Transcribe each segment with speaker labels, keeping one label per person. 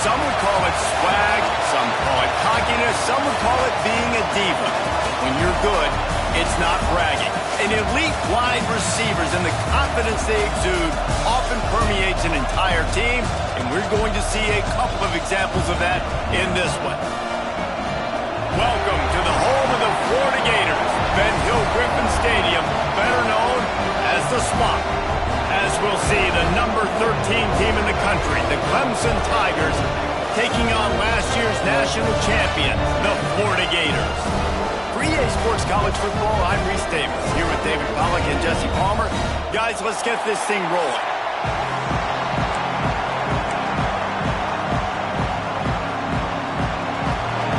Speaker 1: Some would call it swag, some call it cockiness, some would call it being a diva. When you're good, it's not bragging. An elite wide receivers and the confidence they exude often permeates an entire team, and we're going to see a couple of examples of that in this one. Welcome to the home of the Florida Gators, Ben Hill Griffin Stadium, better known as the Swamp. As we'll see, the number 13 team in the country, the Clemson Tigers, taking on last year's national champion, the Florida Gators. For EA Sports College Football, I'm Reese Davis, here with David Pollack and Jesse Palmer. Guys, let's get this thing rolling.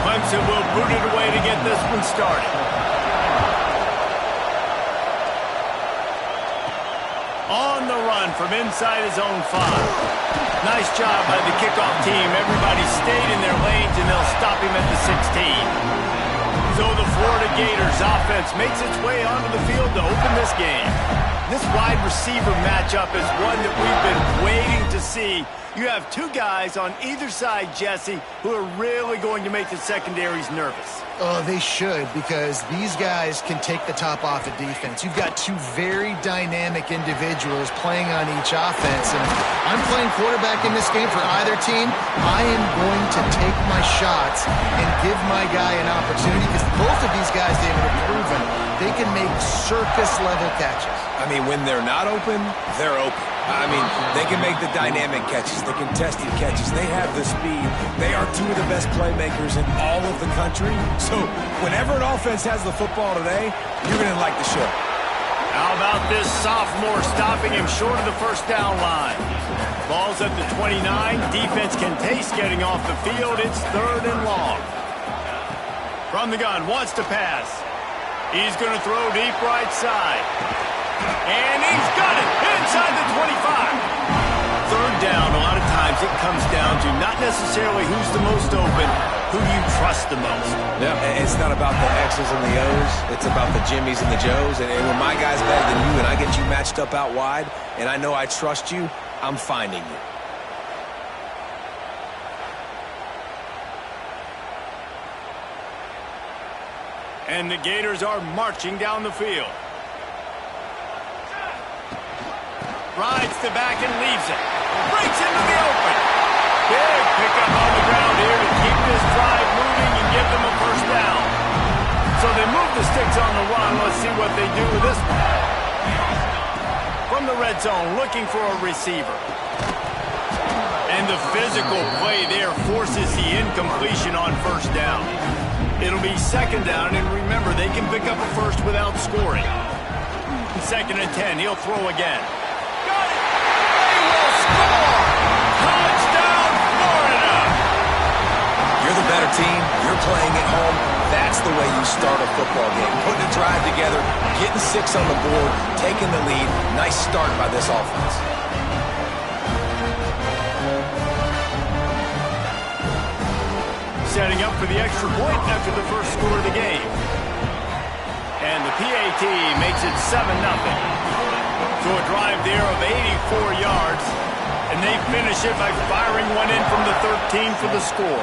Speaker 1: Clemson will boot it away to get this one started. On the run from inside his own 5. Nice job by the kickoff team. Everybody stayed in their lanes, and they'll stop him at the 16. So the Florida Gators offense makes its way onto the field to open this game. This wide receiver matchup is one that we've been waiting to see. You have two guys on either side, Jesse, who are really going to make the secondaries nervous.
Speaker 2: Oh, they should, because these guys can take the top off of defense. You've got two very dynamic individuals playing on each offense. And if I'm playing quarterback in this game for either team, I am going to take my shots and give my guy an opportunity, because both of these guys, David, have proven they can make circus-level catches.
Speaker 3: I mean, when they're not open, they're open. I mean, they can make the dynamic catches, the contested catches. They have the speed. They are two of the best playmakers in all of the country. So whenever an offense has the football today, you're going to like the show.
Speaker 1: How about this sophomore stopping him short of the first down line? Ball's at the 29. Defense can taste getting off the field. It's 3rd and long. From the gun, wants to pass. He's going to throw deep right side. And he's got it inside the 25. 3rd down, a lot of times it comes down to not necessarily who's the most open, who you trust the most.
Speaker 3: Yeah, it's not about the X's and the O's. It's about the Jimmies and the Joes. And when my guy's better than you and I get you matched up out wide and I know I trust you, I'm finding you.
Speaker 1: And the Gators are marching down the field. Rides the back and leaves it. Breaks into the open. Big pickup on the ground here to keep this drive moving and give them a first down. So they move the sticks on the run. Let's see what they do with this one. From the red zone, looking for a receiver. And the physical play there forces the incompletion on first down. It'll be 2nd down, and remember, they can pick up a first without scoring. 2nd and 10, he'll throw again. Touchdown, Florida!
Speaker 3: You're the better team. You're playing at home. That's the way you start a football game. Putting a drive together, getting 6 on the board, taking the lead. Nice start by this offense.
Speaker 1: Setting up for the extra point after the first score of the game. And the PAT makes it 7-0. So a drive there of 84 yards. And they finish it by firing one in from the 13 for the score.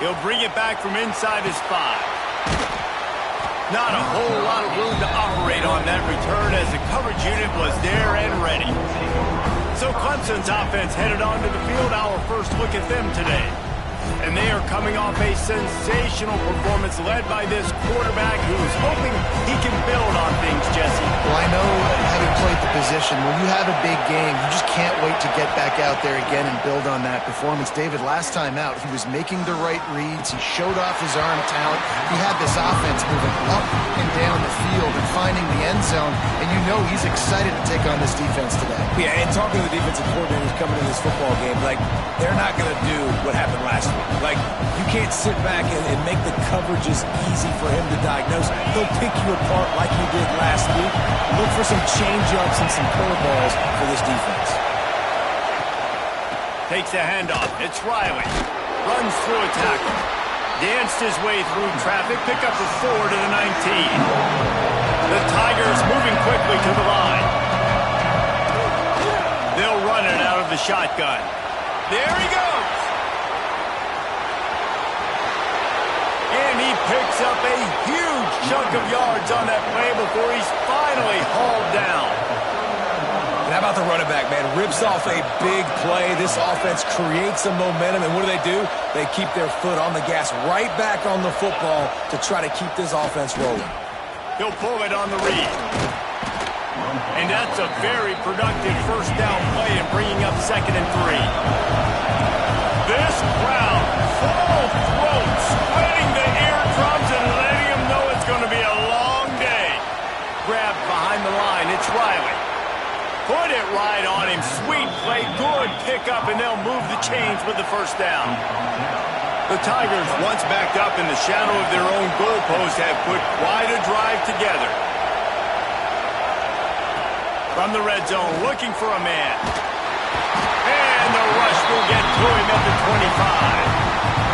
Speaker 1: He'll bring it back from inside his 5. Not a whole lot of room to operate on that return as the coverage unit was there and ready. So Clemson's offense headed onto the field. Our first look at them today. And they are coming off a sensational performance led by this quarterback who's hoping he can build on things, Jesse.
Speaker 2: Well, I know, having played the position, when you have a big game, you just can't wait to get back out there again and build on that performance. David, last time out, he was making the right reads. He showed off his arm talent. He had this offense moving up and down the field and finding the end zone. And you know he's excited to take on this defense today.
Speaker 3: Yeah, and talking to the defensive coordinators coming in this football game, like, they're not going to do what happened last week. Like, you can't sit back and make the coverages easy for him to diagnose. They'll pick you apart like you did last week. Look for some change-ups and some curveballs for this defense.
Speaker 1: Takes the handoff. It's Riley. Runs through a tackle. Danced his way through traffic. Pick up a 4 to the 19. The Tigers moving quickly to the line. They'll run it out of the shotgun. There he goes. And he picks up a huge chunk of yards on that play before he's finally hauled down.
Speaker 3: And how about the running back, man? Rips off a big play. This offense creates some momentum, and what do? They keep their foot on the gas right back on the football to try to keep this offense rolling.
Speaker 1: He'll pull it on the read. And that's a very productive first down play in bringing up 2nd and 3. This crowd, full throat, spreading the eardrums and letting them know it's going to be a long day. Grabbed behind the line, it's Riley. Put it right on him. Sweet play, good pickup, and they'll move the chains with the first down. The Tigers, once backed up in the shadow of their own goalpost, have put quite a drive together. From the red zone, looking for a man. And the rush will get to him at the 25.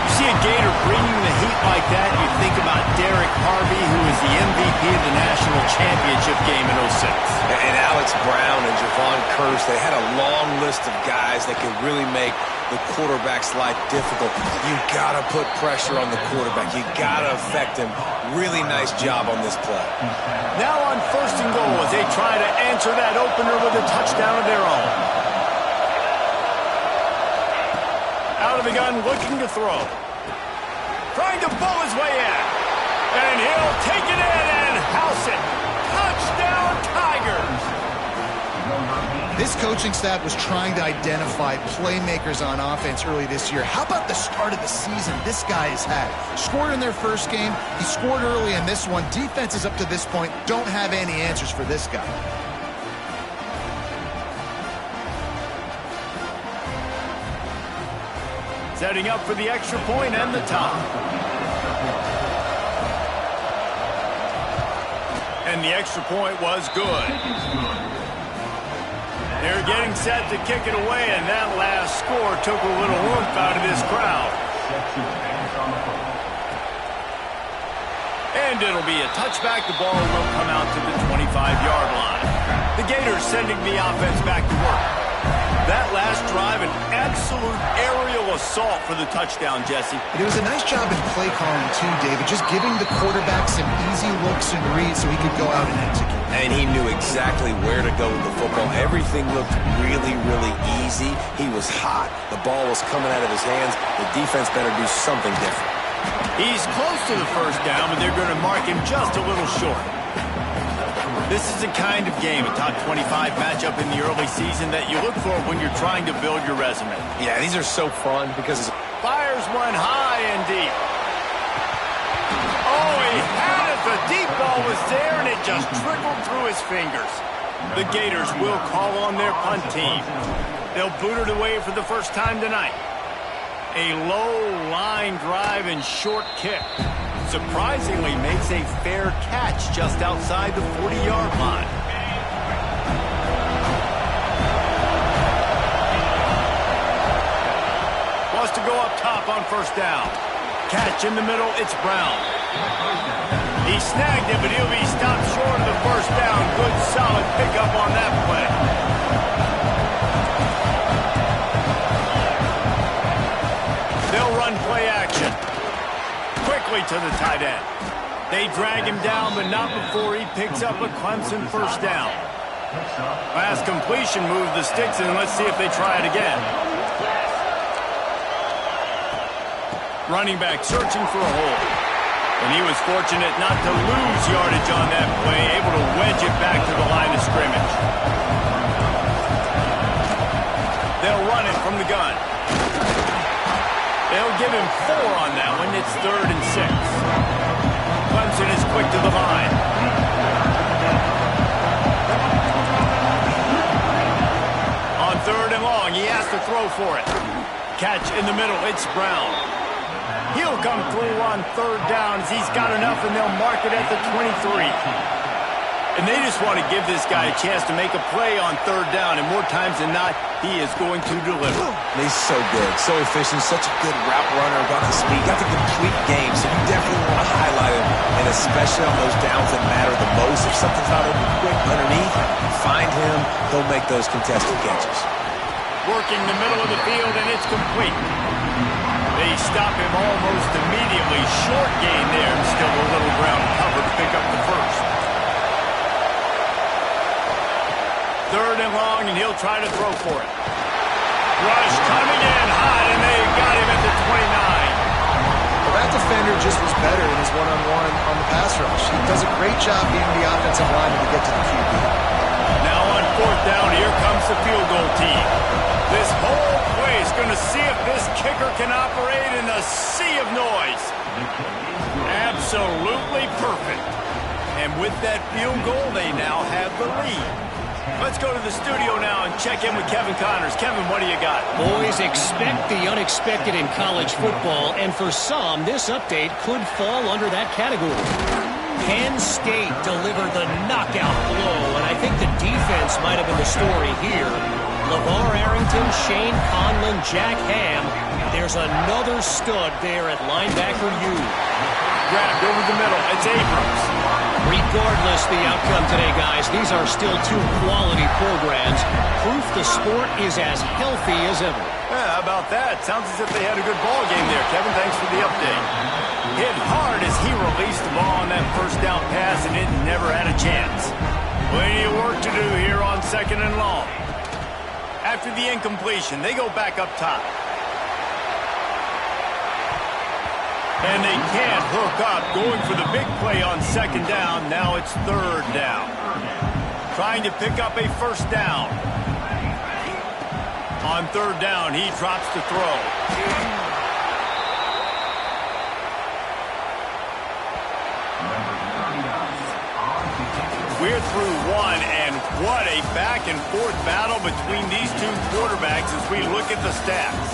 Speaker 1: You see a Gator bringing the heat like that, you think about Derek Harvey, who was the MVP of the national championship game in 06.
Speaker 3: And Alex Brown and Javon Curse, they had a long list of guys that could really make the quarterback's life difficult. You gotta put pressure on the quarterback. You gotta affect him. Really nice job on this play.
Speaker 1: Now on 1st and goal as they try to answer that opener with a touchdown of their own. Out of the gun, looking to throw. Trying to pull his way in. And he'll take it in and house it. Touchdown, Tigers!
Speaker 2: This coaching staff was trying to identify playmakers on offense early this year. How about the start of the season this guy has had? Scored in their first game. He scored early in this one. Defenses up to this point don't have any answers for this guy.
Speaker 1: Setting up for the extra point and the top. And the extra point was good. They're getting set to kick it away, and that last score took a little oomph out of this crowd. And it'll be a touchback. The ball will come out to the 25-yard line. The Gators sending the offense back to work. That last drive, an absolute aerial assault for the touchdown, Jesse.
Speaker 2: It was a nice job in play calling, too, David, just giving the quarterback some easy looks and reads so he could go out and execute.
Speaker 3: And he knew exactly where to go with the football. Everything looked really, really easy. He was hot. The ball was coming out of his hands. The defense better do something different.
Speaker 1: He's close to the first down, but they're going to mark him just a little short. This is the kind of game, a top 25 matchup in the early season that you look for when you're trying to build your resume.
Speaker 3: Yeah, these are so fun because...
Speaker 1: Fires one high and deep. Oh, he had it. The deep ball was there, and it just trickled through his fingers. The Gators will call on their punt team. They'll boot it away for the first time tonight. A low line drive and short kick. Surprisingly makes a fair catch just outside the 40-yard line. Wants to go up top on first down. Catch in the middle, it's Brown. He snagged it, but he'll be stopped short of the first down. Good, solid pickup on that play. They'll run play action. Quickly to the tight end. They drag him down, but not before he picks up a Clemson first down. Last completion moved the sticks, and let's see if they try it again. Running back searching for a hole. And he was fortunate not to lose yardage on that play, able to wedge it back to the line of scrimmage. They'll run it from the gun. They'll give him 4 on that one. It's 3rd and 6. Clemson is quick to the line. On 3rd and long, he has to throw for it. Catch in the middle, it's Brown. He'll come through on 3rd down as he's got enough, and they'll mark it at the 23. And they just want to give this guy a chance to make a play on 3rd down, and more times than not, he is going to deliver.
Speaker 3: He's so good, so efficient, such a good route runner, got the speed, got the complete game, so you definitely want to highlight him, and especially on those downs that matter the most. If something's not open quick underneath, find him, he'll make those contested catches.
Speaker 1: working the middle of the field, and it's complete. They stop him almost immediately. Short gain there, and still a little ground cover to pick up the first. 3rd and long, and he'll try to throw for it. Rush coming in hot, and they got him at the 29.
Speaker 2: Well, that defender just was better in his one-on-one on the pass rush. He does a great job being the offensive lineman to get to the QB.
Speaker 1: Now on 4th down, here comes the field goal team. This whole play is going to see if this kicker can operate in a sea of noise. Absolutely perfect. And with that field goal, they now have the lead. Let's go to the studio now and check in with Kevin Connors. Kevin, what do you got?
Speaker 4: Boys, expect the unexpected in college football, and for some, this update could fall under that category. Penn State delivered the knockout blow, and I think the defense might have been the story here. LeVar Arrington, Shane Conlon, Jack Ham. There's another stud there at linebacker U.
Speaker 1: Grabbed over the middle. It's Abrams.
Speaker 4: Regardless the outcome today, guys, these are still two quality programs. Proof the sport is as healthy as ever.
Speaker 1: Yeah, how about that? Sounds as if they had a good ball game there. Kevin, thanks for the update. Hit hard as he released the ball on that first down pass, and it never had a chance. Plenty of work to do here on 2nd and long. After the incompletion, they go back up top. And they can't hook up, going for the big play on 2nd down. Now it's 3rd down. Trying to pick up a 1st down. On 3rd down, he drops to throw. We're through one, and what a back-and-forth battle between these two quarterbacks as we look at the stats.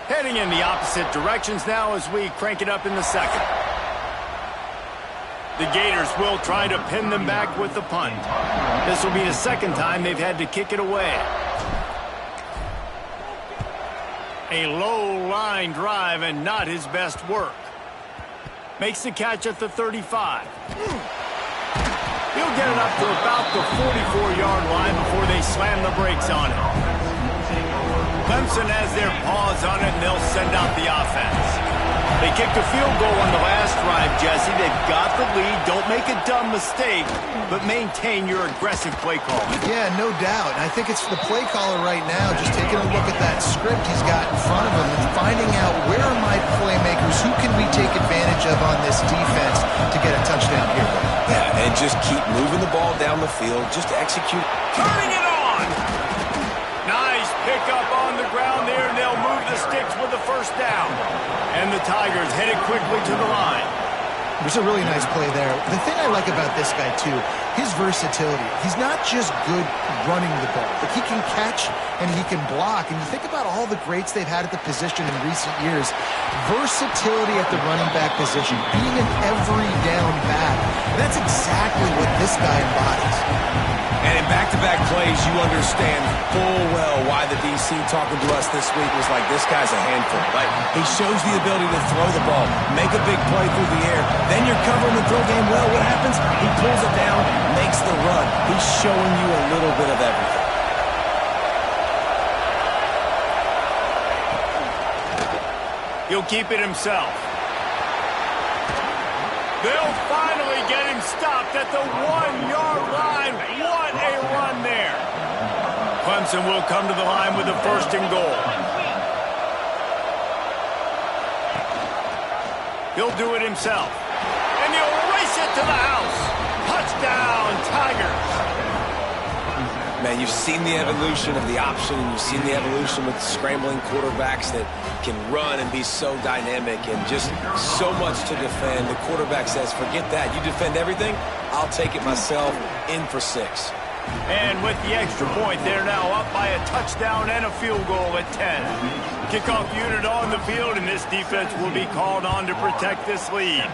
Speaker 1: Heading in the opposite directions now as we crank it up in the 2nd. The Gators will try to pin them back with the punt. This will be the 2nd time they've had to kick it away. A low line drive and not his best work. Makes the catch at the 35. He'll get it up to about the 44-yard line before they slam the brakes on it. Clemson has their paws on it, and they'll send out the offense. They kicked a field goal on the last drive, Jesse. They've got the lead. Don't make a dumb mistake, but maintain your aggressive play call.
Speaker 2: Yeah, no doubt. And I think it's the play caller right now just taking a look at that script he's got in front of him and finding out where are my playmakers, who can we take advantage of on this defense to get a touchdown here.
Speaker 3: Yeah, and just keep moving the ball down the field. Just execute.
Speaker 1: Turning it on! Nice pickup on the ground there, and they'll move the sticks with the 1st down. And the Tigers headed quickly to the line.
Speaker 2: There's a really nice play there. The thing I like about this guy, too, his versatility. He's not just good running the ball, but he can catch and he can block. And you think about all the greats they've had at the position in recent years. Versatility at the running back position, being an every down back. That's exactly what this guy embodies.
Speaker 3: And in back-to-back plays, you understand full well why the DC talking to us this week was like, this guy's a handful. Like, he shows the ability to throw the ball, make a big play through the air, then you're covering the throw game well. What happens? He pulls it down, makes the run. He's showing you a little bit of everything.
Speaker 1: He'll keep it himself. They'll finally get him stopped at the 1-yard line. What a run there. Clemson will come to the line with the 1st and goal. He'll do it himself. And he'll race it to the house. Touchdown, Tigers.
Speaker 3: Man, you've seen the evolution of the option, and you've seen the evolution with scrambling quarterbacks that can run and be so dynamic and just so much to defend. The quarterback says, forget that. You defend everything, I'll take it myself. In for 6.
Speaker 1: And with the extra point, they're now up by a touchdown and a field goal at 10. Kickoff unit on the field, and this defense will be called on to protect this lead.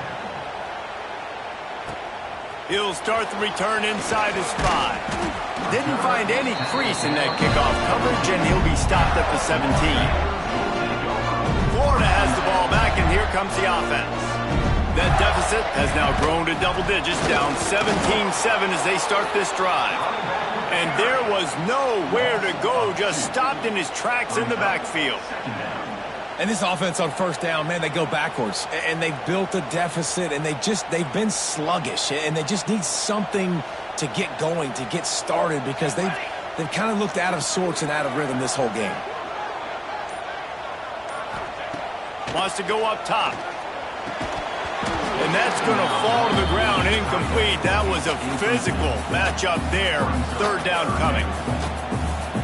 Speaker 1: He'll start the return inside his 5. Didn't find any crease in that kickoff coverage, and he'll be stopped at the 17. Florida has the ball back, and here comes the offense. That deficit has now grown to double digits, down 17-7 as they start this drive. And there was nowhere to go, just stopped in his tracks in the backfield.
Speaker 3: And this offense on first down, man, they go backwards. And they've built a deficit, and they've been sluggish. And they just need something to get going, to get started, because they've kind of looked out of sorts and out of rhythm this whole game.
Speaker 1: Wants to go up top. And that's going to fall to the ground, incomplete. That was a physical matchup there. Third down coming.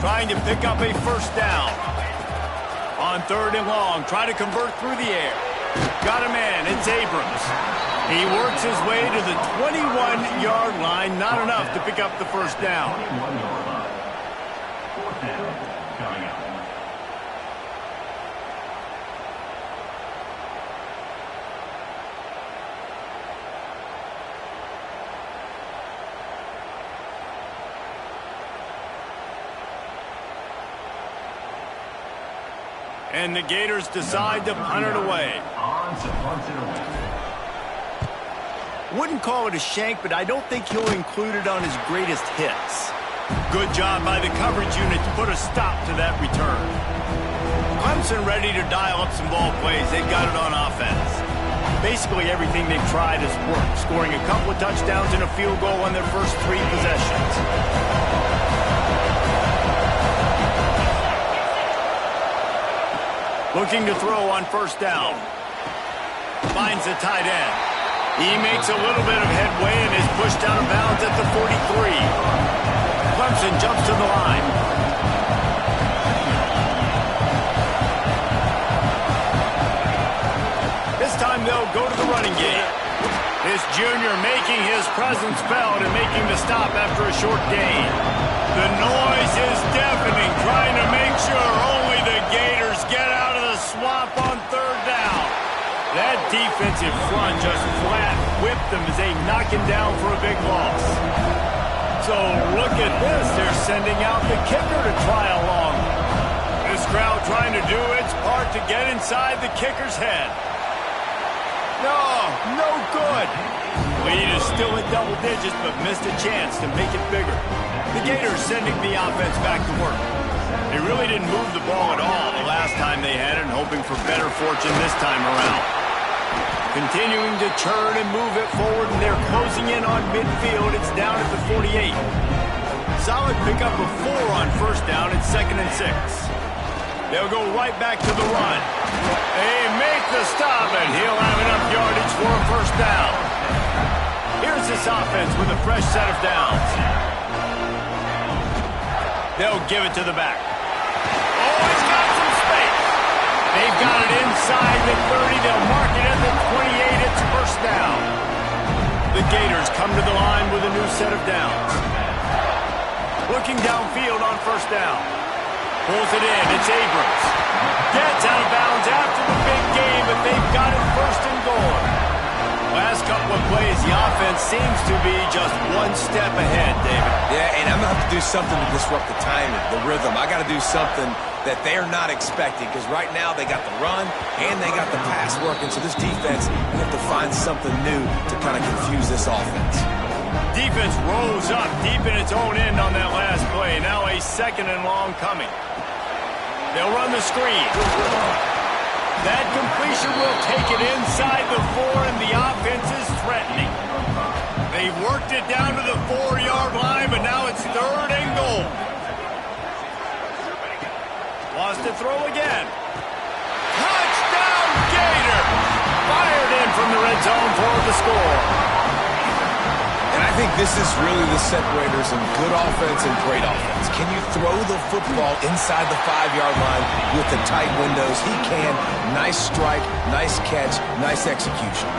Speaker 1: Trying to pick up a first down. On third and long, try to convert through the air. Got a man, it's Abrams. He works his way to the 21-yard line, not enough to pick up the first down. And the Gators decide to punt it away. Wouldn't call it a shank, but I don't think he'll include it on his greatest hits. Good job by the coverage unit to put a stop to that return. Clemson ready to dial up some ball plays. They've got it on offense. Basically everything they've tried has worked, scoring a couple of touchdowns and a field goal on their first 3 possessions. Looking to throw on first down. Finds the tight end. He makes a little bit of headway and is pushed out of bounds at the 43. Clemson jumps to the line. This time they'll go to the running game. This junior making his presence felt and making the stop after a short gain. The noise is deafening, trying to make sure only the Gators get out of the swamp on third down. That defensive front just flat whipped them as they knock him down for a big loss. So look at this. They're sending out the kicker to try along. This crowd trying to do its part to get inside the kicker's head. No good. Lead is still at double digits, but missed a chance to make it bigger. The Gators sending the offense back to work. They really didn't move the ball at all the last time they had it, and hoping for better fortune this time around. Continuing to churn and move it forward, and they're closing in on midfield. It's down at the 48. Solid pickup of 4 on first down at 2nd and 6. They'll go right back to the run. They make the stop, and he'll have enough yardage for a first down. Here's this offense with a fresh set of downs. They'll give it to the back. Oh, he's got some space. They've got it inside the 30. They'll mark it at the 28. It's first down. The Gators come to the line with a new set of downs. Looking downfield on first down. Pulls it in. It's Abrams. Gets out of bounds after the big game, but they've got it first and goal. Last couple of plays, the offense seems to be just one step ahead, David.
Speaker 3: Yeah, and I'm going to have to do something to disrupt the timing, the rhythm. I got to do something that they're not expecting, because right now they got the run and they got the pass working. So this defense, we have to find something new to kind of confuse this offense.
Speaker 1: Defense rose up deep in its own end on that last play. Now a 2nd and long coming. They'll run the screen. That completion will take it inside the 4, and the offense is threatening. They've worked it down to the 4-yard line, but now it's 3rd and goal. Wants to throw again. Touchdown, Gator! Fired in from the red zone for the score.
Speaker 3: And I think this is really the separators in good offense and great offense. Can you throw the football inside the 5-yard line with the tight windows? He can. Nice strike, nice catch, nice execution.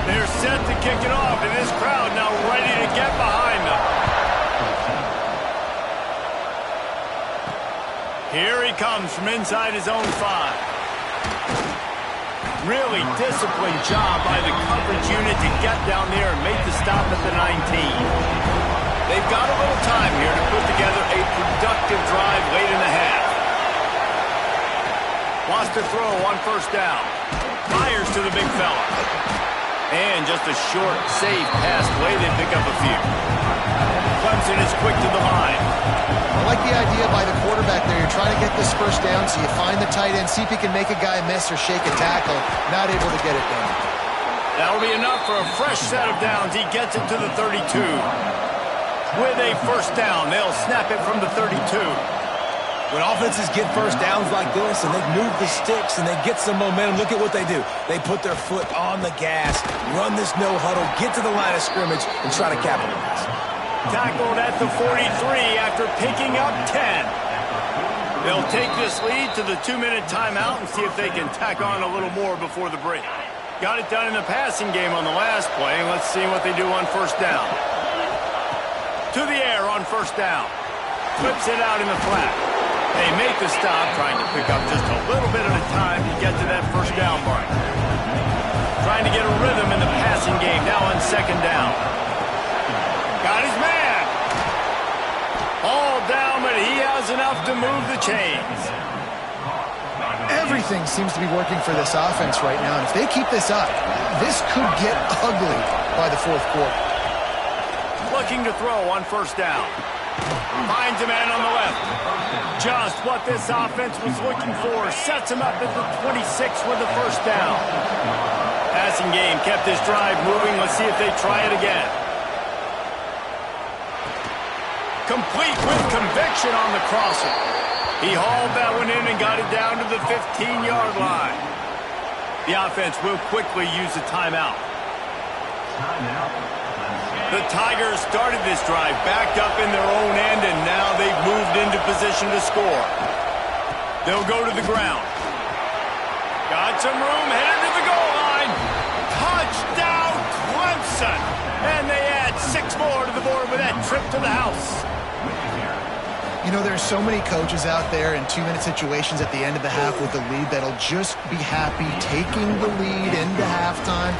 Speaker 1: They're set to kick it off, and this crowd now ready to get behind them. Here he comes from inside his own 5. Really disciplined job by the coverage unit to get down there and make the stop at the 19. They've got a little time here to put together a productive drive late in the half. Wants to throw on first down. Fires to the big fella. And just a short, safe pass play. They pick up a few. Clemson is quick to the line.
Speaker 2: I like the idea by the quarterback there. You're trying to get this first down, so you find the tight end, see if he can make a guy miss or shake a tackle. Not able to get it done.
Speaker 1: That'll be enough for a fresh set of downs. He gets it to the 32. With a first down, they'll snap it from the 32.
Speaker 3: When offenses get first downs like this and they move the sticks and they get some momentum, look at what they do. They put their foot on the gas, run this no huddle, get to the line of scrimmage, and try to capitalize.
Speaker 1: Tackled at the 43 after picking up 10. They'll take this lead to the 2-minute timeout and see if they can tack on a little more before the break. Got it done in the passing game on the last play. Let's see what they do on first down. To the air on first down. Flips it out in the flat. They make the stop, trying to pick up just a little bit at a time to get to that first down mark. Trying to get a rhythm in the passing game now on second down. Got his man. All down, but he has enough to move the chains.
Speaker 2: Everything seems to be working for this offense right now, and if they keep this up, this could get ugly by the fourth quarter.
Speaker 1: Looking to throw on first down. Finds a man on the left. Just what this offense was looking for. Sets him up at the 26 with the first down. Passing game kept this drive moving. Let's see if they try it again. Complete with conviction on the crosser. He hauled that one in and got it down to the 15-yard line. The offense will quickly use a timeout. The Tigers started this drive backed up in their own end, and now they've moved into position to score. They'll go to the ground. Got some room, headed to the goal line. Touchdown, Clemson! And they add 6 more to the board with that trip to the house.
Speaker 2: You know, there's so many coaches out there in 2-minute situations at the end of the half with the lead that'll just be happy taking the lead into halftime.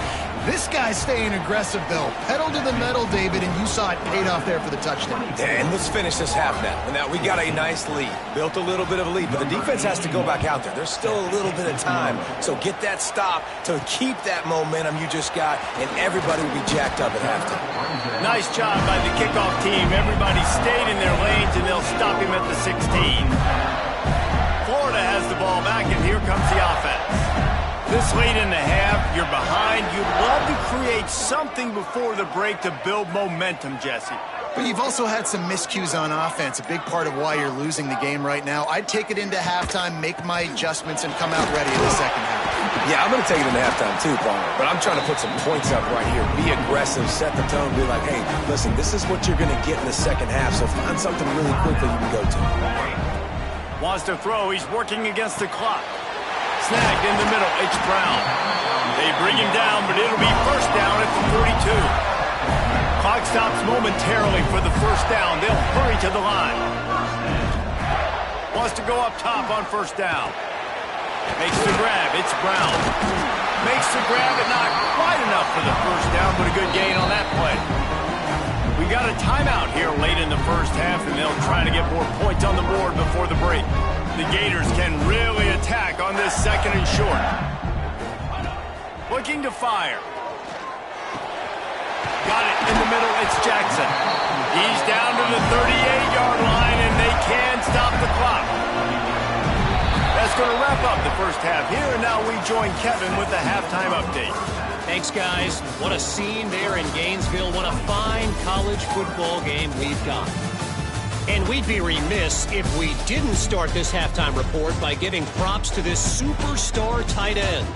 Speaker 2: This guy's staying aggressive, though. Pedal to the metal, David, and you saw it paid off there for the touchdown.
Speaker 3: And let's finish this half now. Now, we got a nice lead. Built a little bit of a lead, but the defense has to go back out there. There's still a little bit of time. So get that stop to keep that momentum you just got, and everybody will be jacked up at halftime.
Speaker 1: Nice job by the kickoff team. Everybody stayed in their lanes, and they'll stop him at the 16. Florida has the ball back, and here comes the offense. This late in the half, you're behind. You'd love to create something before the break to build momentum, Jesse.
Speaker 2: But you've also had some miscues on offense, a big part of why you're losing the game right now. I'd take it into halftime, make my adjustments, and come out ready in the second half.
Speaker 3: Yeah, I'm going to take it into halftime too, Palmer. But I'm trying to put some points up right here. Be aggressive, set the tone, be like, hey, listen, this is what you're going to get in the second half, so find something really quickly you can go to.
Speaker 1: Wants to throw. He's working against the clock. Snagged in the middle. It's Brown. They bring him down, but it'll be first down at the 42. Clock stops momentarily for the first down. They'll hurry to the line. Wants to go up top on first down. Makes the grab. It's Brown. Makes the grab, but not quite enough for the first down, but a good gain on that play. We got a timeout here late in the first half, and they'll try to get more points on the board before the break. The Gators can really attack on this second and short. Looking to fire. Got it in the middle. It's Jackson. He's down to the 38-yard line, and they can stop the clock. That's going to wrap up the first half here, and now we join Kevin with the halftime update.
Speaker 4: Thanks, guys. What a scene there in Gainesville. What a fine college football game we've got. And we'd be remiss if we didn't start this halftime report by giving props to this superstar tight end.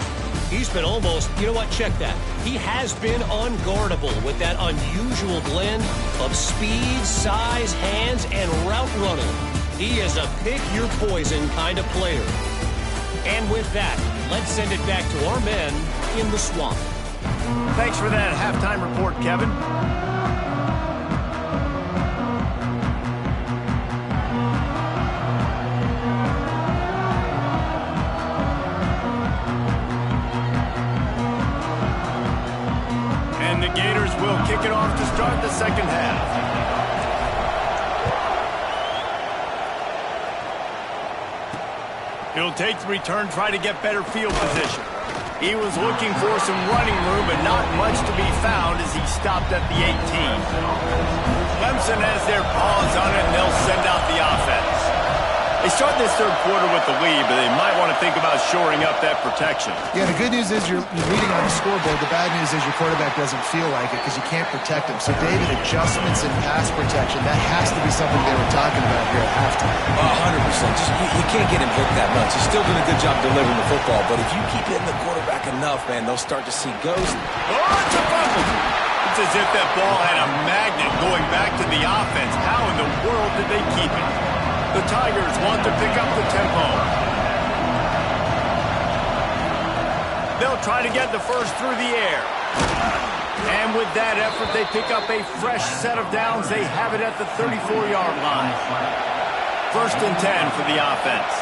Speaker 4: He's been almost, you know what, check that. He has been unguardable with that unusual blend of speed, size, hands, and route running. He is a pick-your-poison kind of player. And with that, let's send it back to our men in the swamp.
Speaker 1: Thanks for that halftime report, Kevin. start the second half. He'll take the return, try to get better field position. He was looking for some running room, but not much to be found as he stopped at the 18. Clemson has their paws on it, and they'll send out the offense. They start this third quarter with the lead, but they might want to think about shoring up that protection.
Speaker 2: Yeah, the good news is you're leading on the scoreboard. The bad news is your quarterback doesn't feel like it because you can't protect him. So, David, adjustments in pass protection, that has to be something they were talking about here at halftime.
Speaker 3: 100%. Just, you can't get him hit that much. He's still doing a good job delivering the football, but if you keep hitting the quarterback enough, man, they'll start to see ghosts.
Speaker 1: Oh, it's a fumble. It's as if that ball had a magnet going back to the offense. How in the world did they keep it? The Tigers want to pick up the tempo. They'll try to get the first through the air. And with that effort, they pick up a fresh set of downs. They have it at the 34-yard line. 1st and 10 for the offense.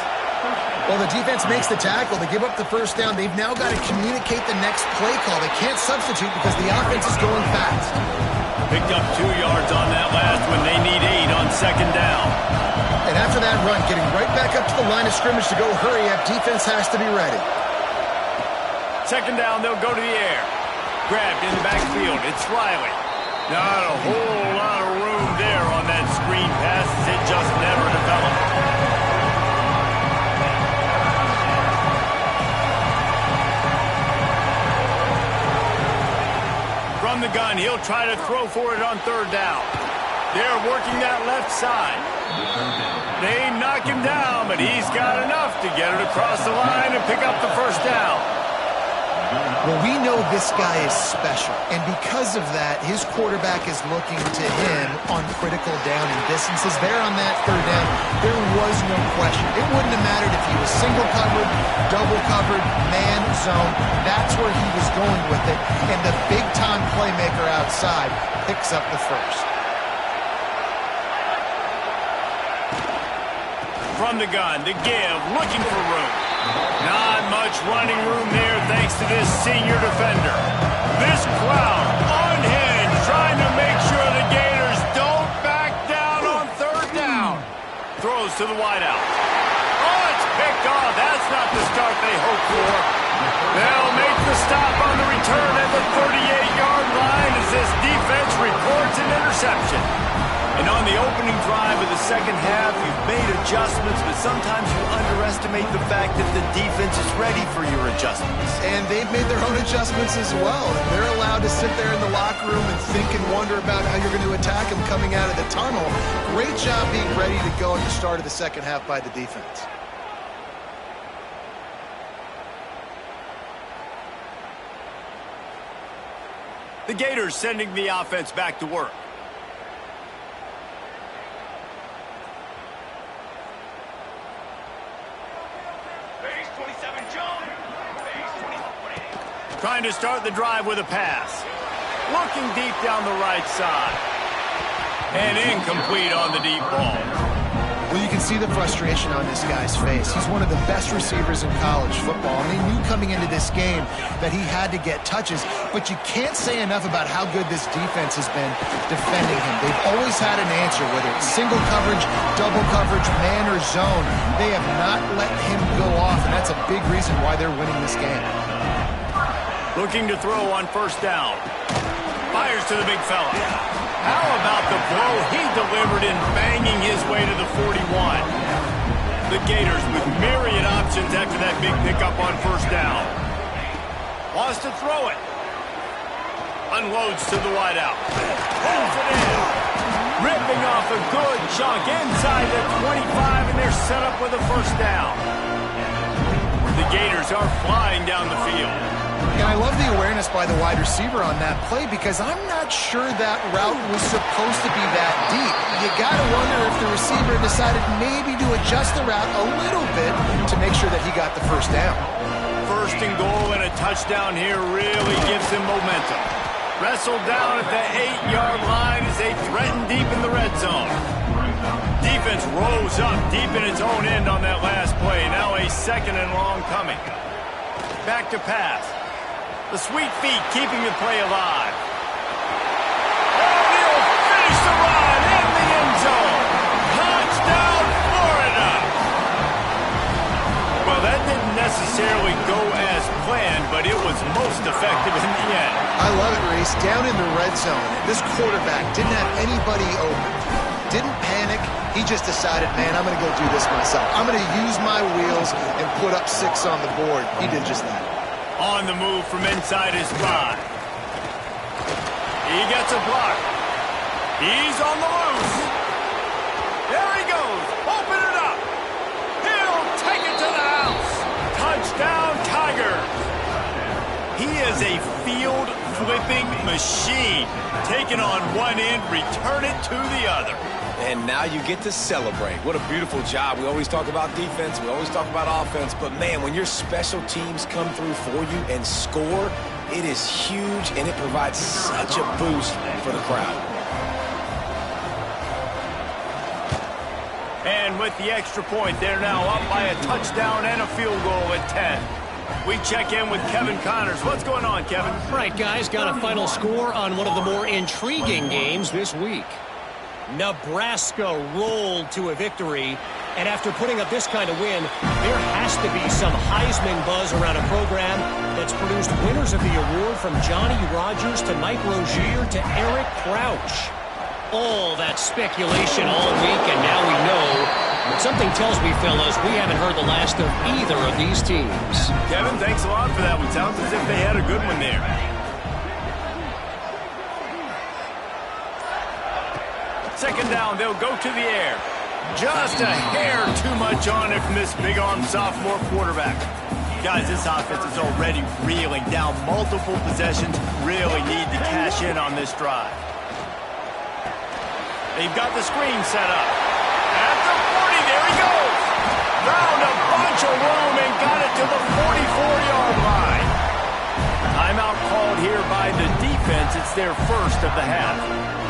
Speaker 2: Well, the defense makes the tackle. They give up the first down. They've now got to communicate the next play call. They can't substitute because the offense is going fast.
Speaker 1: Picked up 2 yards on that last one. They need 8 on 2nd down.
Speaker 2: And after that run, getting right back up to the line of scrimmage to go hurry up, defense has to be ready.
Speaker 1: 2nd down, they'll go to the air. Grabbed in the backfield. It's Riley. Not a whole lot of room there on that screen pass. It just never developed. From the gun, he'll try to throw for it on 3rd down. They're working that left side. They knock him down, but he's got enough to get it across the line and pick up the first down.
Speaker 2: Well, we know this guy is special, and because of that, his quarterback is looking to him on critical down and distances. There on that 3rd down, there was no question. It wouldn't have mattered if he was single covered, double covered, man, zone. That's where he was going with it, and the big-time playmaker outside picks up the first.
Speaker 1: From the gun, the give, looking for room. Not much running room there thanks to this senior defender. This crowd unhinged, trying to make sure the Gators don't back down on 3rd down. Throws to the wideout. Oh, it's picked off. That's not the start they hoped for. They'll make the stop on the return at the 38-yard line as this defense reports an interception. And on the opening drive of the second half, you've made adjustments, but sometimes you underestimate the fact that the defense is ready for your adjustments.
Speaker 2: And they've made their own adjustments as well. And they're allowed to sit there in the locker room and think and wonder about how you're going to attack them coming out of the tunnel. Great job being ready to go at the start of the second half by the defense.
Speaker 1: The Gators sending the offense back to work. Trying to start the drive with a pass. Looking deep down the right side. And incomplete on the deep ball.
Speaker 2: Well, you can see the frustration on this guy's face. He's one of the best receivers in college football, and they knew coming into this game that he had to get touches, but you can't say enough about how good this defense has been defending him. They've always had an answer, whether it's single coverage, double coverage, man or zone. They have not let him go off, and that's a big reason why they're winning this game.
Speaker 1: Looking to throw on 1st down. Fires to the big fella. How about the blow he delivered in banging his way to the 41? The Gators with myriad options after that big pickup on 1st down. Wants to throw it. Unloads to the wideout. Pulls it in. Ripping off a good chunk inside the 25, and they're set up with a 1st down. The Gators are flying down the field.
Speaker 2: And I love the awareness by the wide receiver on that play because I'm not sure that route was supposed to be that deep. You got to wonder if the receiver decided maybe to adjust the route a little bit to make sure that he got the 1st down.
Speaker 1: 1st and goal and a touchdown here really gives him momentum. Wrestled down at the 8-yard line as they threaten deep in the red zone. Defense rose up deep in its own end on that last play. Now a 2nd and long coming. Back to pass. The sweet feet keeping the play alive. Oh, necessarily go as planned, but it was most effective in the end.
Speaker 2: I love it, Reese. Down in the red zone, this quarterback didn't have anybody open. Didn't panic. He just decided, man, I'm going to go do this myself. I'm going to use my wheels and put up 6 on the board. He did just that.
Speaker 1: On the move from inside his 5. He gets a block. He's on the loose. There he goes. Open it up. He'll take it to the house. Touchdown, Tigers. He is a field-flipping machine. Taking on one end, return it to the other.
Speaker 3: And now you get to celebrate. What a beautiful job. We always talk about defense. We always talk about offense. But, man, when your special teams come through for you and score, it is huge, and it provides such a boost for the crowd.
Speaker 1: And with the extra point, they're now up by a touchdown and a field goal at 10. We check in with Kevin Connors. What's going on, Kevin?
Speaker 4: Right, guys, got a final score on one of the more intriguing games this week. Nebraska rolled to a victory, and after putting up this kind of win, there has to be some Heisman buzz around a program that's produced winners of the award from Johnny Rodgers to Mike Rozier to Eric Crouch. All that speculation all week, and now we know. But something tells me, fellas, we haven't heard the last of either of these teams.
Speaker 1: Kevin, thanks a lot for that one. Sounds as if they had a good one there. Second down, they'll go to the air. Just a hair too much on it from this big-armed sophomore quarterback. Guys, this offense is already reeling down multiple possessions. Really need to cash in on this drive. They've got the screen set up. At the 40, there he goes. Found a bunch of room and got it to the 44-yard line. Timeout called here by the defense. It's their first of the half.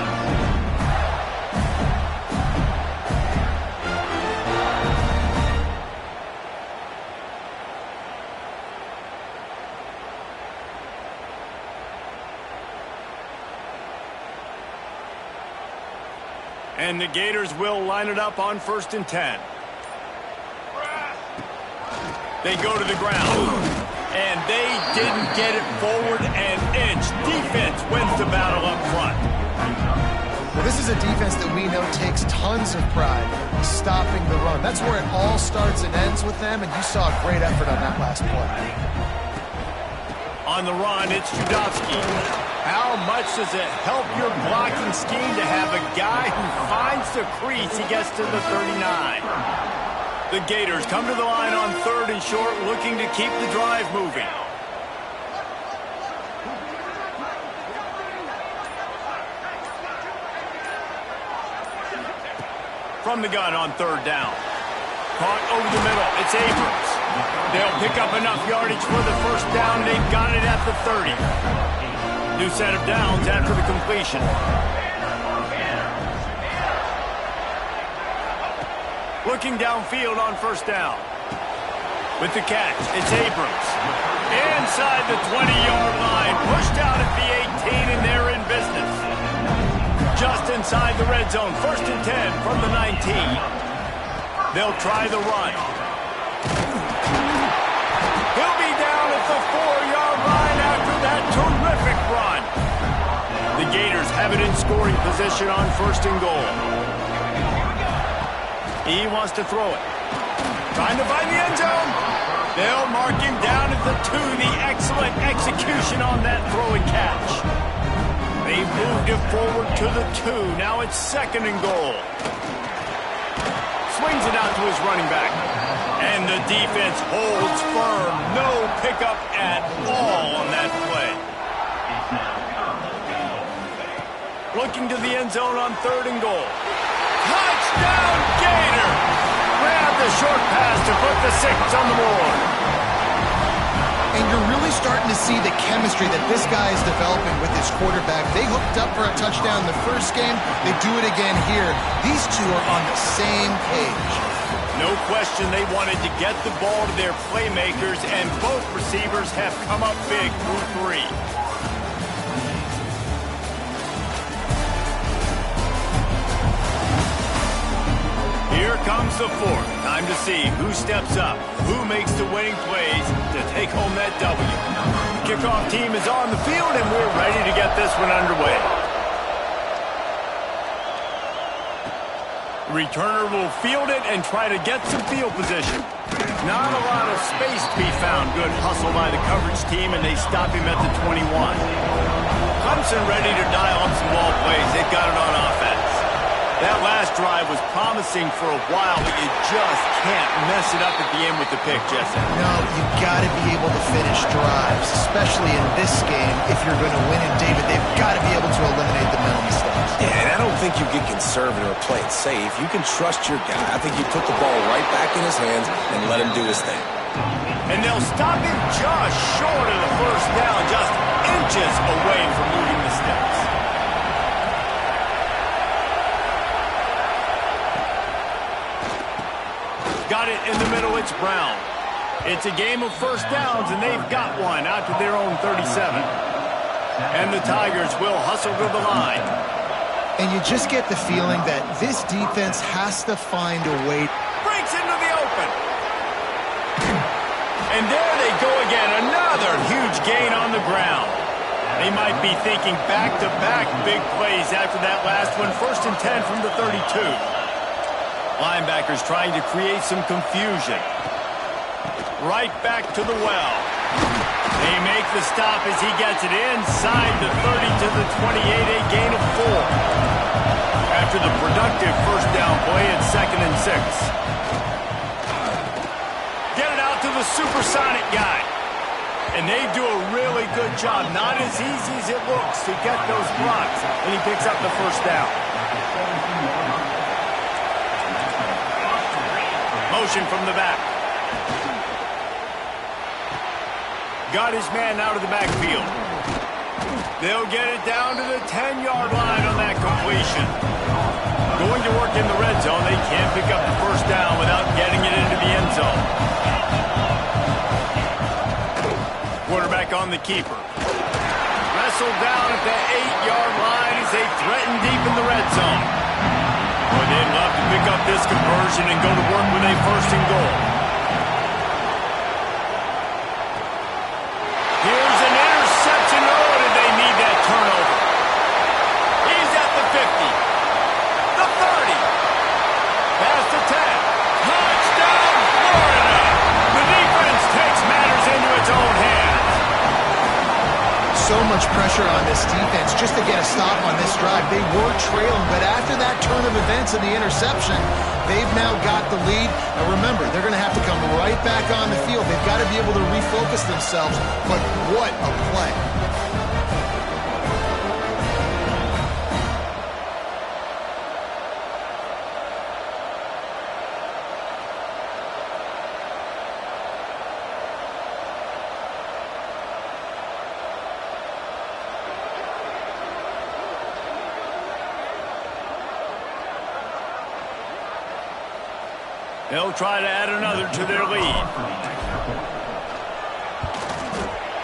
Speaker 1: And the Gators will line it up on 1st and 10. They go to the ground. And they didn't get it forward an inch. Defense wins the battle up front.
Speaker 2: Well, this is a defense that we know takes tons of pride stopping the run. That's where it all starts and ends with them, and you saw a great effort on that last play.
Speaker 1: On the run, it's Judovsky. How much does it help your blocking scheme to have a guy who finds the crease? He gets to the 39. The Gators come to the line on 3rd and short, looking to keep the drive moving. From the gun on 3rd down. Caught over the middle. It's Abrams. They'll pick up enough yardage for the first down. They've got it at the 30. New set of downs after the completion. Looking downfield on 1st down. With the catch, it's Abrams. Inside the 20-yard line. Pushed out at the 18, and they're in business. Just inside the red zone. 1st and 10 from the 19. They'll try the run. He'll be down at the 4-yard line after that terrific run. The Gators have it in scoring position on 1st and goal. He wants to throw it. Trying to find the end zone. They'll mark him down at the 2. The excellent execution on that throw and catch. They moved it forward to the 2. Now it's 2nd and goal. Swings it out to his running back. And the defense holds firm. No pickup at all on that play. Looking to the end zone on 3rd and goal. Touchdown, Gator! Grab the short pass to put the 6 on the board.
Speaker 2: And you're really starting to see the chemistry that this guy is developing with his quarterback. They hooked up for a touchdown in the first game. They do it again here. These two are on the same page.
Speaker 1: No question they wanted to get the ball to their playmakers, and both receivers have come up big through 3. Here comes the 4th. Time to see who steps up, who makes the winning plays to take home that W. Kickoff team is on the field, and we're ready to get this one underway. Returner will field it and try to get some field position. Not a lot of space to be found. Good hustle by the coverage team, and they stop him at the 21. Clemson ready to dial up some ball plays. They've got it on offense. That last drive was promising for a while, but you just can't mess it up at the end with the pick, Jesse.
Speaker 2: No, you've got to be able to finish drives, especially in this game. If you're going to win in David, they've got to be able to eliminate the mental mistakes.
Speaker 3: Yeah, and I don't think you get conservative or play it safe. You can trust your guy. I think you put the ball right back in his hands and let him do his thing.
Speaker 1: And they'll stop him just short of the first down, just inches away from moving the sticks. Got it in the middle, it's Brown. It's a game of first downs, and they've got one out to their own 37. And the Tigers will hustle to the line.
Speaker 2: And you just get the feeling that this defense has to find a way.
Speaker 1: Breaks into the open. And there they go again, another huge gain on the ground. They might be thinking back-to-back big plays after that last one. 1st and 10 from the 32. Linebackers trying to create some confusion. Right back to the well. They make the stop as he gets it inside the 30 to the 28, a gain of 4. After the productive first down play, it's 2nd and 6. Get it out to the supersonic guy. And they do a really good job. Not as easy as it looks to get those blocks. And he picks up the first down. Motion from the back. Got his man out of the backfield. They'll get it down to the 10-yard line on that completion. Going to work in the red zone. They can't pick up the first down without getting it into the end zone. Quarterback on the keeper. Wrestled down at the 8-yard line as they threaten deep in the red zone. Boy, they'd love to pick up this conversion and go to work with a 1st and goal. Here's an interception. Oh, did they need that turnover? He's at the 50. The 30. Past the 10. Touchdown, Florida! The defense takes matters into its own hands.
Speaker 2: So much pressure on this defense just to get a stop on this drive. They were trailing, but after that turn of events and the interception, they've now got the lead. And remember, they're going to have to come right back on the field. They've got to be able to refocus themselves, but what a play.
Speaker 1: They'll try to add another to their lead.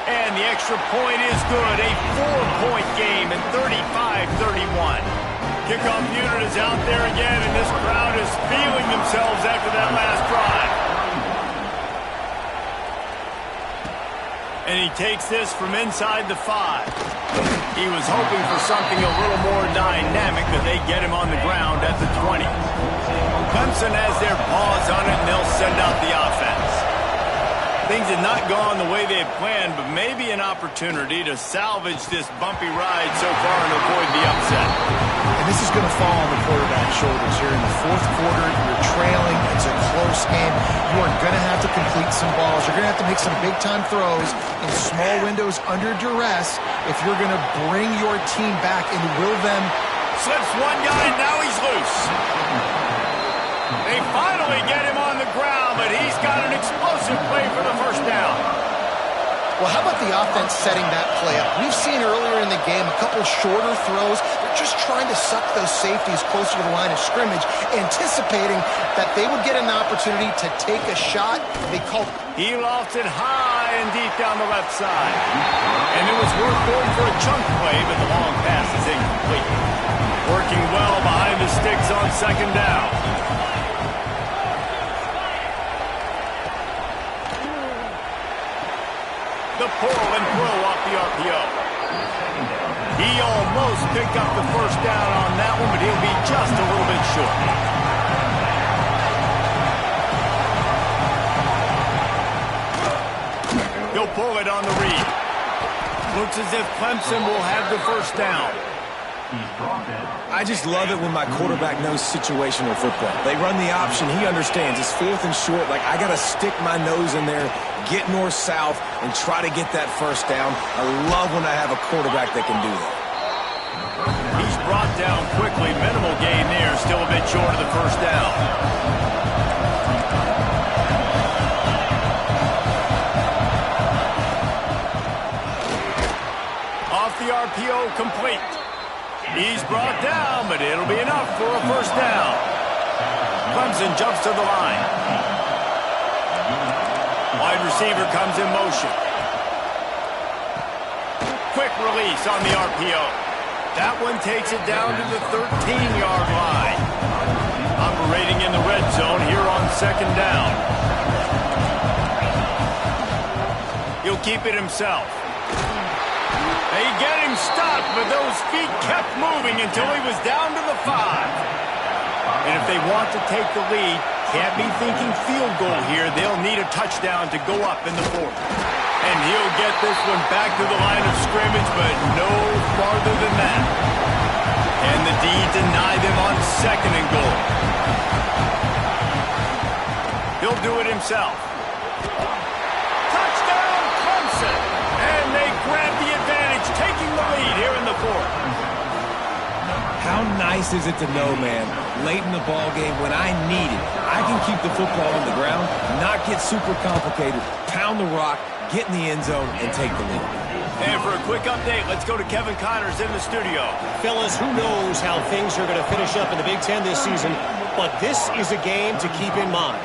Speaker 1: And the extra point is good. A 4-point game and 35-31. Kickoff unit is out there again, and this crowd is feeling themselves after that last drive. And he takes this from inside the 5. He was hoping for something a little more dynamic, but they get him on the ground at the 20. Clemson has their paws on it, and they'll send out the offense. Things had not gone the way they had planned, but maybe an opportunity to salvage this bumpy ride so far and avoid the upset.
Speaker 2: And this is going to fall on the quarterback's shoulders here in the 4th quarter. You're trailing. It's a close game. You are going to have to complete some balls. You're going to have to make some big-time throws in small windows under duress if you're going to bring your team back and will them.
Speaker 1: Slips one guy, now he's loose. They finally get him on the ground, but he's got an explosive play for the first down.
Speaker 2: Well, how about the offense setting that play up? We've seen earlier in the game a couple shorter throws. They're just trying to suck those safeties closer to the line of scrimmage, anticipating that they would get an opportunity to take a shot.
Speaker 1: He lofted high and deep down the left side. And it was worth going for a chunk play, but the long pass is incomplete. Working well behind the sticks on 2nd down. The pull and throw off the RPO. He almost picked up the first down on that one, but he'll be just a little bit short. He'll pull it on the read. Looks as if Clemson will have the first down.
Speaker 3: I just love it when my quarterback knows situational football. They run the option. He understands. It's 4th and short. Like, I got to stick my nose in there, get north-south, and try to get that first down. I love when I have a quarterback that can do that.
Speaker 1: He's brought down quickly. Minimal gain there. Still a bit short of the first down. Off the RPO, complete. He's brought down, but it'll be enough for a first down. Clemson jumps to the line. Wide receiver comes in motion. Quick release on the RPO. That one takes it down to the 13-yard line. Operating in the red zone here on second down. He'll keep it himself. They get him stopped, but those feet kept moving until he was down to the 5. And if they want to take the lead, can't be thinking field goal here. They'll need a touchdown to go up in the 4th. And he'll get this one back to the line of scrimmage, but no farther than that. And the D deny them on 2nd and goal. He'll do it himself. Touchdown, Clemson! And they grab the advantage, taking the lead here in the 4th.
Speaker 3: How nice is it to know, man, late in the ball game when I need it, I can keep the football on the ground, not get super complicated, pound the rock, get in the end zone, and take the lead.
Speaker 1: And for a quick update, let's go to Kevin Connors in the studio.
Speaker 4: Fellas, who knows how things are going to finish up in the Big Ten this season, but this is a game to keep in mind.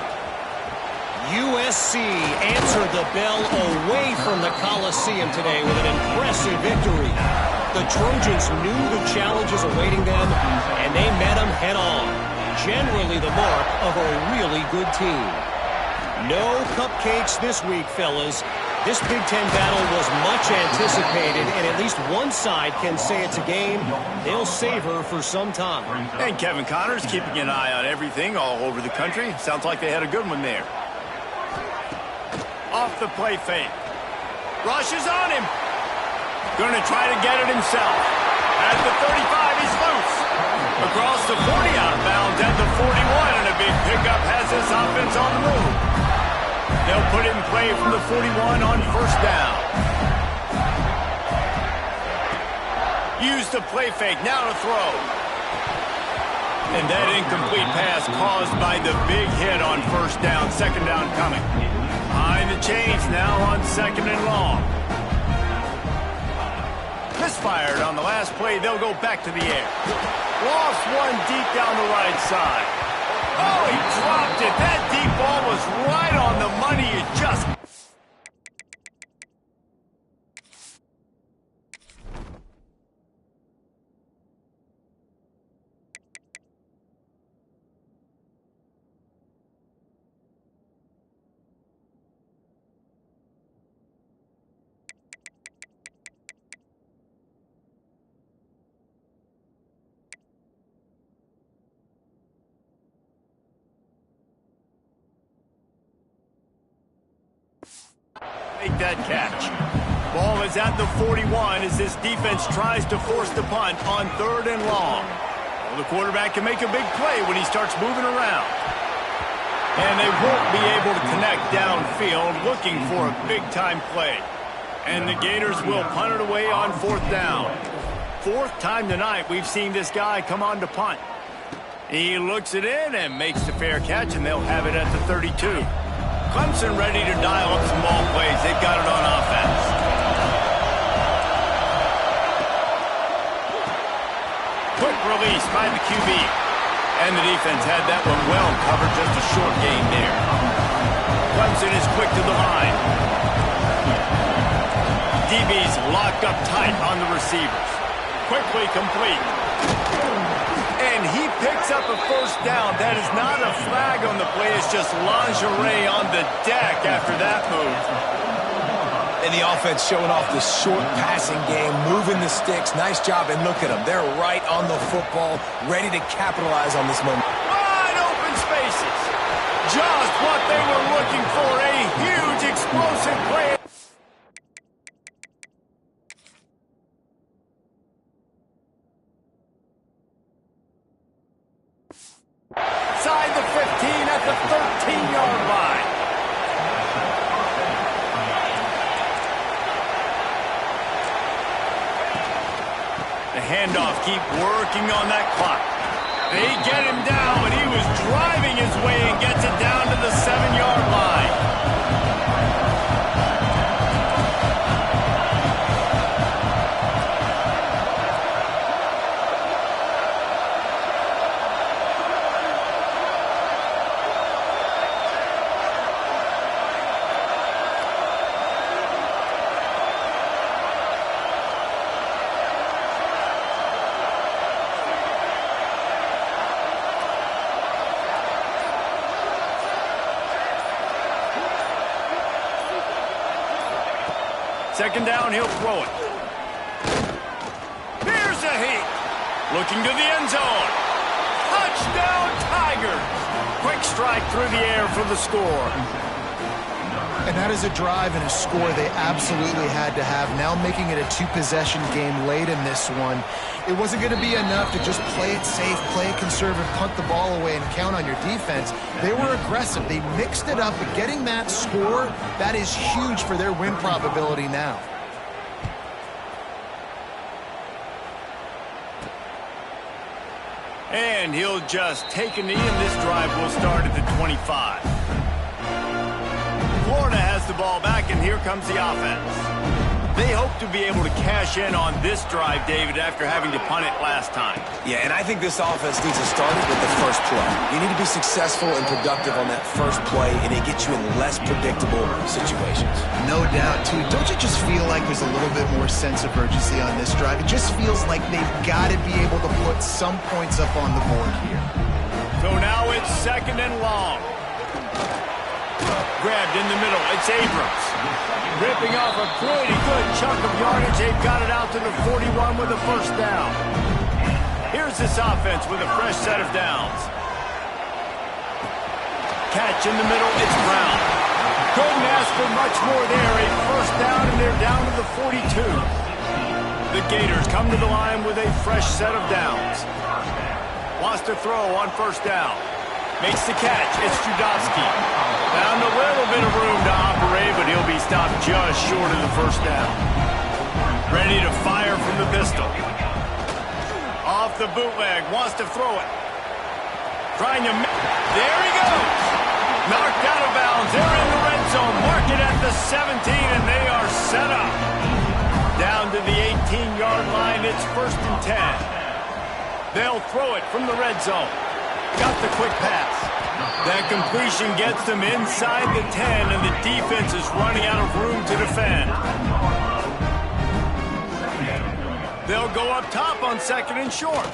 Speaker 4: USC answered the bell away from the Coliseum today with an impressive victory. The Trojans knew the challenges awaiting them, and they met them head-on. Generally the mark of a really good team. No cupcakes this week, fellas. This Big Ten battle was much anticipated, and at least one side can say it's a game they'll savor for some time.
Speaker 1: And Kevin Connors keeping an eye on everything all over the country. Sounds like they had a good one there. Off the play fake. Rush is on him. Going to try to get it himself. At the 35, he's loose. Across the 40, out of bounds at the 41, and a big pickup has this offense on the move. They'll put it in play from the 41 on first down. Use the play fake, now to throw. And that incomplete pass caused by the big hit on first down, second down coming. Behind the chains now on 2nd and long. Misfired on the last play. They'll go back to the air. Lost one deep down the right side. Oh, he dropped it. That deep ball was right on the money. It just... make that catch. Ball is at the 41 as this defense tries to force the punt on 3rd and long. Well, the quarterback can make a big play when he starts moving around. And they won't be able to connect downfield, looking for a big-time play. And the Gators will punt it away on 4th down. 4th time tonight we've seen this guy come on to punt. He looks it in and makes the fair catch, and they'll have it at the 32. Clemson ready to dial up some ball plays. They've got it on offense. Quick release by the QB. And the defense had that one well covered, just a short gain there. Clemson is quick to the line. DB's locked up tight on the receivers. Quickly complete. And he picks up a first down. That is not a flag on the play. It's just lingerie on the deck after that move.
Speaker 3: And the offense showing off the short passing game, moving the sticks. Nice job, and look at them. They're right on the football, ready to capitalize on this moment.
Speaker 1: Wide open spaces. Just what they were looking for. A huge explosive play. Inside the 15 at the 13-yard line. The handoff, keep working on that clock. They get him down, but he was driving his way and gets it down to the 7-yard line. Second down, he'll throw it. Here's a heat. Looking to the end zone. Touchdown, Tigers. Quick strike through the air for the score.
Speaker 2: And that is a drive and a score they absolutely had to have. Now making it a two-possession game late in this one. It wasn't going to be enough to just play it safe, play it conservative, punt the ball away, and count on your defense. They were aggressive. They mixed it up, but getting that score, that is huge for their win probability now.
Speaker 1: And he'll just take a knee, and this drive will start at the 25. Florida has the ball back, and here comes the offense. They hope to be able to cash in on this drive, David, after having to punt it last time.
Speaker 3: Yeah, and I think this offense needs to start it with the first play. You need to be successful and productive on that first play, and it gets you in less predictable situations.
Speaker 2: No doubt, too. Don't you just feel like there's a little bit more sense of urgency on this drive? It just feels like they've got to be able to put some points up on the board here.
Speaker 1: So now it's second and long. Grabbed in the middle. It's Abrams. Ripping off a pretty good chunk of yardage. They've got it out to the 41 with a first down. Here's this offense with a fresh set of downs. Catch in the middle. It's Brown. Couldn't ask for much more there. A first down, and they're down to the 42. The Gators come to the line with a fresh set of downs. Wants to throw on first down. Makes the catch. It's Judowski. Found a little bit of room to operate, but he'll be stopped just short of the first down. Ready to fire from the pistol. Off the bootleg. Wants to throw it. Trying to... There he goes. Knocked out of bounds. They're in the red zone. Mark it at the 17, and they are set up. Down to the 18-yard line. It's first and 10. They'll throw it from the red zone. Got the quick pass. That completion gets them inside the 10, and the defense is running out of room to defend. They'll go up top on second and short.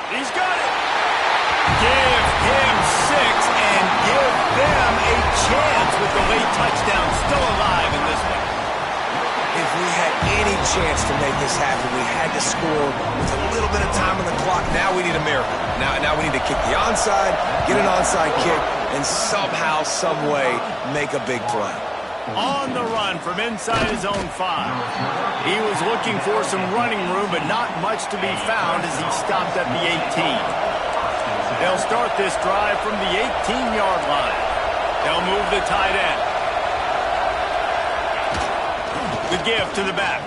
Speaker 1: He's got it. Give him 6 and give them a chance with the late touchdown still alive in this one.
Speaker 3: If we had any chance to make this happen, we had to score with a little bit of time on the clock. Now we need a miracle. Now we need to kick the onside, get an onside kick, and somehow, some way, make a big play.
Speaker 1: On the run from inside his own 5. He was looking for some running room, but not much to be found as he stopped at the 18. They'll start this drive from the 18-yard line. They'll move the tight end. The give to the back.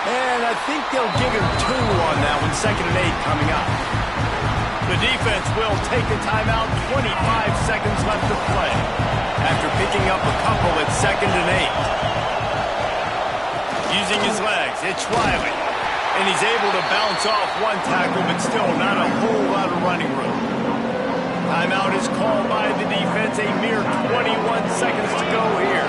Speaker 1: And I think they'll give him 2 on that one. Second and 8 coming up. The defense will take a timeout. 25 seconds left to play. After picking up a couple at second and 8. Using his legs, it's Riley. And he's able to bounce off one tackle, but still not a whole lot of running room. Timeout is called by the defense. A mere 21 seconds to go here.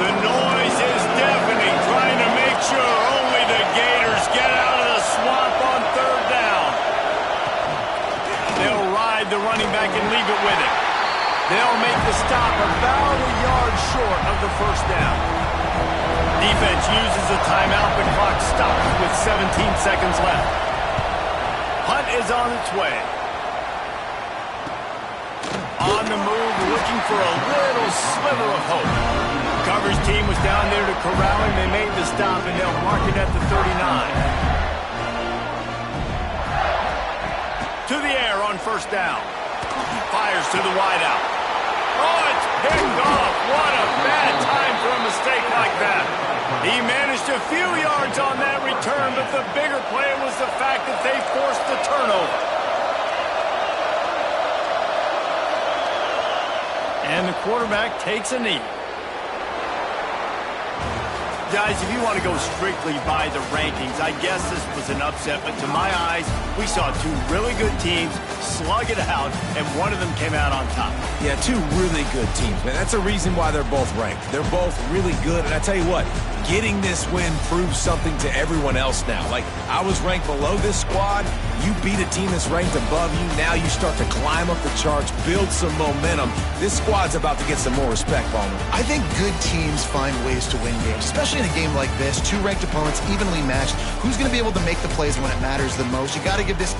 Speaker 1: The noise is deafening, trying to make sure only the Gators get out of the swamp on third down. They'll ride the running back and leave it with him. They'll make the stop about a yard short of the first down. Defense uses a timeout. The clock stops with 17 seconds left. Punt is on its way. On the move, looking for a little sliver of hope. Coverage team was down there to corral him. They made the stop, and they'll mark it at the 39. To the air on first down. Fires to the wideout. Oh, it's picked off. What a bad time for a mistake like that. He managed a few yards on that return, but the bigger play was the fact that they forced the turnover. And the quarterback takes a knee. Guys, if you want to go strictly by the rankings, I guess this was an upset, but to my eyes, we saw two really good teams slug it out, and one of them came out on top.
Speaker 3: Yeah, two really good teams, man. That's a reason why they're both ranked. They're both really good, and I tell you what, getting this win proves something to everyone else now. Like, I was ranked below this squad. You beat a team that's ranked above you. Now you start to climb up the charts, build some momentum. This squad's about to get some more respect, Ballmer.
Speaker 2: I think good teams find ways to win games, especially in a game like this. Two ranked opponents, evenly matched. Who's going to be able to make the plays when it matters the most? You got to give this